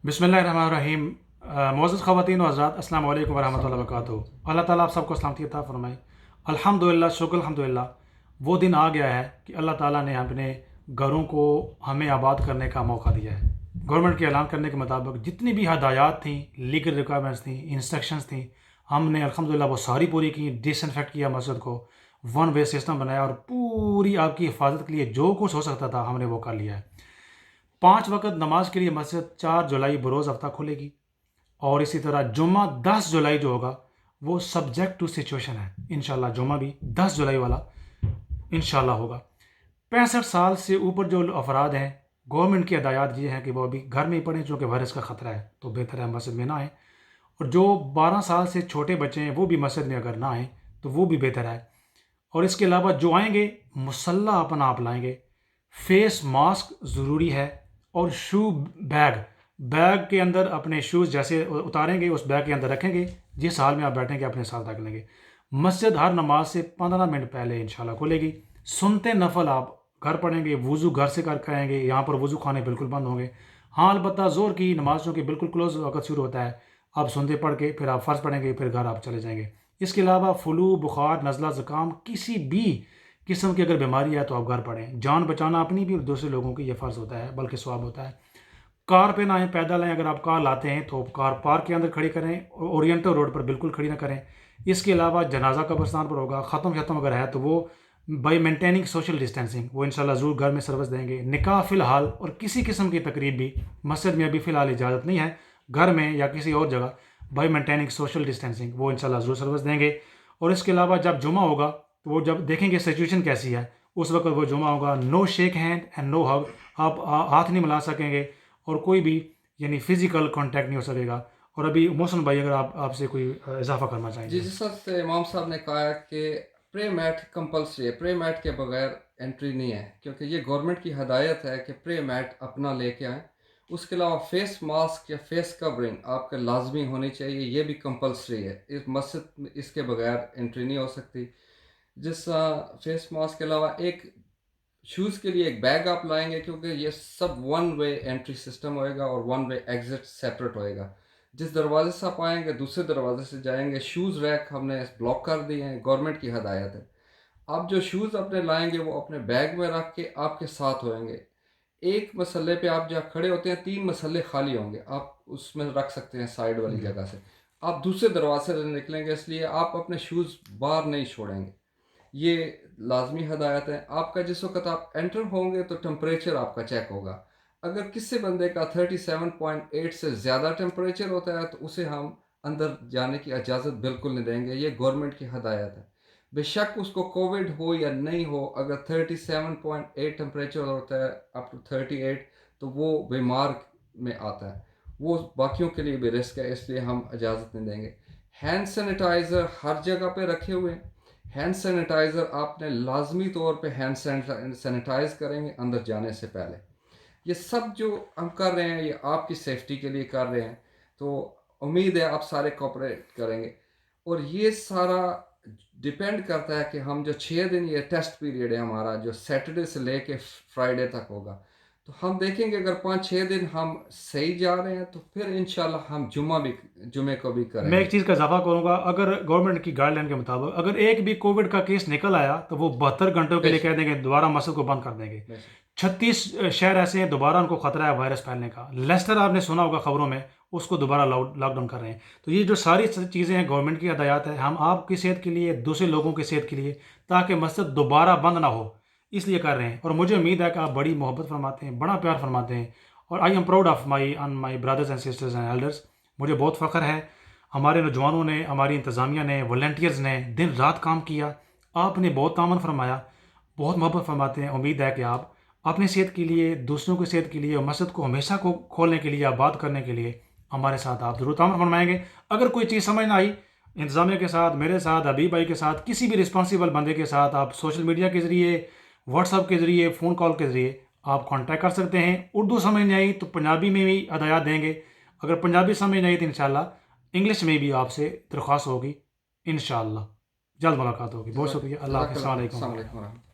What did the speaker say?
بسم اللہ الرحمن الرحیم۔ معزز خواتین و حضرات، السلام علیکم ورحمۃ اللہ وبرکاتہ۔ اللہ تعالیٰ آپ سب کو سلامتی عطا فرمائے۔ الحمدللہ، شکر الحمدللہ، وہ دن آ گیا ہے کہ اللہ تعالیٰ نے اپنے گھروں کو ہمیں آباد کرنے کا موقع دیا ہے۔ گورنمنٹ کے اعلان کرنے کے مطابق جتنی بھی ہدایات تھیں، لیگل ریکوائرمنٹس تھیں، انسٹرکشنز تھیں، ہم نے الحمدللہ وہ ساری پوری کی۔ ڈس انفیکٹ کیا مسجد کو، ون وے سسٹم بنایا، اور پوری آپ کی حفاظت کے لیے جو کچھ ہو سکتا تھا ہم نے وہ کر لیا ہے۔ 5 وقت نماز کے لیے مسجد 4 جولائی بروز ہفتہ کھلے گی، اور اسی طرح جمعہ 10 جولائی جو ہوگا وہ سبجیکٹ ٹو سچویشن ہے۔ انشاءاللہ جمعہ بھی 10 جولائی والا انشاءاللہ ہوگا۔ 65 سال سے اوپر جو افراد ہیں، گورنمنٹ کی ہدایات یہ ہیں کہ وہ ابھی گھر میں ہی پڑھیں، چونکہ وائرس کا خطرہ ہے تو بہتر ہے مسجد میں نہ آئیں، اور جو 12 سال سے چھوٹے بچے ہیں وہ بھی مسجد میں اگر نہ آئیں تو وہ بھی بہتر ہے۔ اور اس کے علاوہ جو آئیں گے مسلح اپنا آپ لائیں گے، فیس ماسک ضروری ہے، اور شو بیگ کے اندر اپنے شوز جیسے اتاریں گے اس بیگ کے اندر رکھیں گے، جس حال میں آپ بیٹھیں گے اپنے ساتھ رکھ لیں گے۔ مسجد ہر نماز سے 15 منٹ پہلے انشاءاللہ کھلے گی۔ سنتے نفل آپ گھر پڑھیں گے، وضو گھر سے کریں گے، یہاں پر وضو خانے بالکل بند ہوں گے۔ ہاں البتہ زور کی نمازوں کے بالکل کلوز وقت شروع ہوتا ہے، آپ سنتے پڑھ کے پھر آپ فرض پڑھیں گے، پھر گھر آپ چلے جائیں گے۔ اس کے علاوہ فلو، بخار، نزلہ، زکام، کسی بھی قسم کی اگر بیماری ہے تو آپ گھر پڑھیں۔ جان بچانا اپنی بھی اور دوسرے لوگوں کی یہ فرض ہوتا ہے، بلکہ ثواب ہوتا ہے۔ کار پہ نہ آئیں، پیدل آئیں۔ اگر آپ کار لاتے ہیں تو کار پارک کے اندر کھڑی کریں، اورینٹل روڈ پر بالکل کھڑی نہ کریں۔ اس کے علاوہ جنازہ قبرستان پر ہوگا، ختم اگر ہے تو وہ بائی مینٹیننگ سوشل ڈسٹینسنگ وہ انشاءاللہ ضرور گھر میں سروس دیں گے۔ نکاح فی الحال اور کسی قسم کی تقریب بھی مسجد میں ابھی فی الحال اجازت نہیں ہے، گھر میں یا کسی اور جگہ بائی مینٹیننگ سوشل ڈسٹینسنگ وہ انشاءاللہ ضرور سروس دیں گے۔ اور اس کے علاوہ جب جمعہ ہوگا تو وہ جب دیکھیں گے سچویشن کیسی ہے، اس وقت وہ جمعہ ہوگا، نو شیک ہینڈ اینڈ نو ہگ، آپ ہاتھ نہیں ملا سکیں گے، اور کوئی بھی یعنی فزیکل کانٹیکٹ نہیں ہو سکے گا۔ اور ابھی محسن بھائی اگر آپ سے کوئی اضافہ کرنا چاہیں جی، گے۔ جس وقت امام صاحب نے کہا ہے کہ پرے میٹ کمپلسری ہے، پرے میٹ کے بغیر انٹری نہیں ہے، کیونکہ یہ گورنمنٹ کی ہدایت ہے کہ پرے میٹ اپنا لے کے آئیں۔ اس کے علاوہ فیس ماسک یا فیس کورنگ آپ کے لازمی ہونی چاہیے، یہ بھی کمپلسری ہے۔ اس مسجد میں اس کے بغیر انٹری نہیں ہو سکتی۔ جس فیس ماسک کے علاوہ ایک شوز کے لیے ایک بیگ آپ لائیں گے، کیونکہ یہ سب ون وے انٹری سسٹم ہوئے گا اور ون وے ایگزٹ سیپریٹ ہوئے گا۔ جس دروازے سے آپ آئیں گے دوسرے دروازے سے جائیں گے۔ شوز ریک ہم نے بلاک کر دیے ہیں، گورنمنٹ کی ہدایت ہے۔ آپ جو شوز اپنے لائیں گے وہ اپنے بیگ میں رکھ کے آپ کے ساتھ ہوئیں گے۔ ایک مسلے پہ آپ جہاں کھڑے ہوتے ہیں 3 مسلے خالی ہوں گے، آپ اس میں رکھ سکتے ہیں سائیڈ والی جگہ سے۔ آپ دوسرے دروازے سے نکلیں گے، اس لیے آپ اپنے شوز باہر نہیں چھوڑیں گے، یہ لازمی ہدایت ہے۔ آپ کا جس وقت آپ انٹر ہوں گے تو ٹمپریچر آپ کا چیک ہوگا۔ اگر کسی بندے کا 37.8 سے زیادہ ٹمپریچر ہوتا ہے تو اسے ہم اندر جانے کی اجازت بالکل نہیں دیں گے، یہ گورنمنٹ کی ہدایت ہے۔ بے شک اس کو کووڈ ہو یا نہیں ہو، اگر 37.8 ٹمپریچر ہوتا ہے اپ ٹو 38 تو وہ بیمار میں آتا ہے، وہ باقیوں کے لیے بھی رسک ہے، اس لیے ہم اجازت نہیں دیں گے۔ ہینڈ سینیٹائزر ہر جگہ پہ رکھے ہوئے ہیں۔ ہینڈ سینیٹائزر آپ نے لازمی طور پہ ہینڈ سینیٹائز کریں گے اندر جانے سے پہلے۔ یہ سب جو ہم کر رہے ہیں یہ آپ کی سیفٹی کے لیے کر رہے ہیں، تو امید ہے آپ سارے کوپریٹ کریں گے۔ اور یہ سارا ڈیپینڈ کرتا ہے کہ ہم جو 6 دن یہ ٹیسٹ پیریڈ ہے ہمارا، جو سیٹرڈے سے لے کے فرائیڈے تک ہوگا، تو ہم دیکھیں گے اگر 5-6 دن ہم صحیح جا رہے ہیں تو پھر انشاءاللہ ہم جمعے کو بھی کریں میں گے۔ ایک چیز کا اضافہ کروں گا، اگر گورنمنٹ کی گائیڈ لائن کے مطابق اگر ایک بھی کووڈ کا کیس نکل آیا تو وہ 72 گھنٹوں کے بے لیے شک، کہہ دیں گے دوبارہ مسجد کو بند کر دیں گے۔ بے شک۔ 36 شہر ایسے ہیں دوبارہ ان کو خطرہ ہے وائرس پھیلنے کا۔ لیسٹر آپ نے سنا ہوگا خبروں میں، اس کو دوبارہ لاک ڈاؤن کر رہے ہیں۔ تو یہ جو ساری چیزیں ہیں گورنمنٹ کی ہدایات ہے، ہم آپ کی صحت کے لیے، دوسرے لوگوں کی صحت کے لیے، تاکہ مسجد دوبارہ بند نہ ہو، اس لیے کر رہے ہیں۔ اور مجھے امید ہے کہ آپ بڑی محبت فرماتے ہیں، بڑا پیار فرماتے ہیں، اور I am proud of my brothers and sisters and elders. مجھے بہت فخر ہے، ہمارے نوجوانوں نے، ہماری انتظامیہ نے، والنٹیئرز نے دن رات کام کیا، آپ نے بہت تعاون فرمایا، بہت محبت فرماتے ہیں۔ امید ہے کہ آپ اپنی صحت کے لیے، دوسروں کی صحت کے لیے، اور مسجد کو ہمیشہ کو کھولنے کے لیے، آباد کرنے کے لیے ہمارے ساتھ آپ ضرور تعاون فرمائیں گے۔ اگر کوئی چیز سمجھ نہ آئی، انتظامیہ کے ساتھ، میرے ساتھ، حبیب بھائی کے ساتھ، کسی بھی رسپانسیبل بندے کے ساتھ آپ سوشل میڈیا کے ذریعے، واٹس ایپ کے ذریعے، فون کال کے ذریعے آپ کانٹیکٹ کر سکتے ہیں۔ اردو سمجھ نہیں آئی تو پنجابی میں بھی ہدایات دیں گے، اگر پنجابی سمجھ نہیں آئی تو انشاءاللہ انگلش میں بھی آپ سے درخواست ہوگی، انشاءاللہ جلد ملاقات ہوگی۔ بہت شکریہ، اللہ حافظ، السلام علیکم السلام ورحمۃ اللہ۔ علیکم ورحمۃ اللہ۔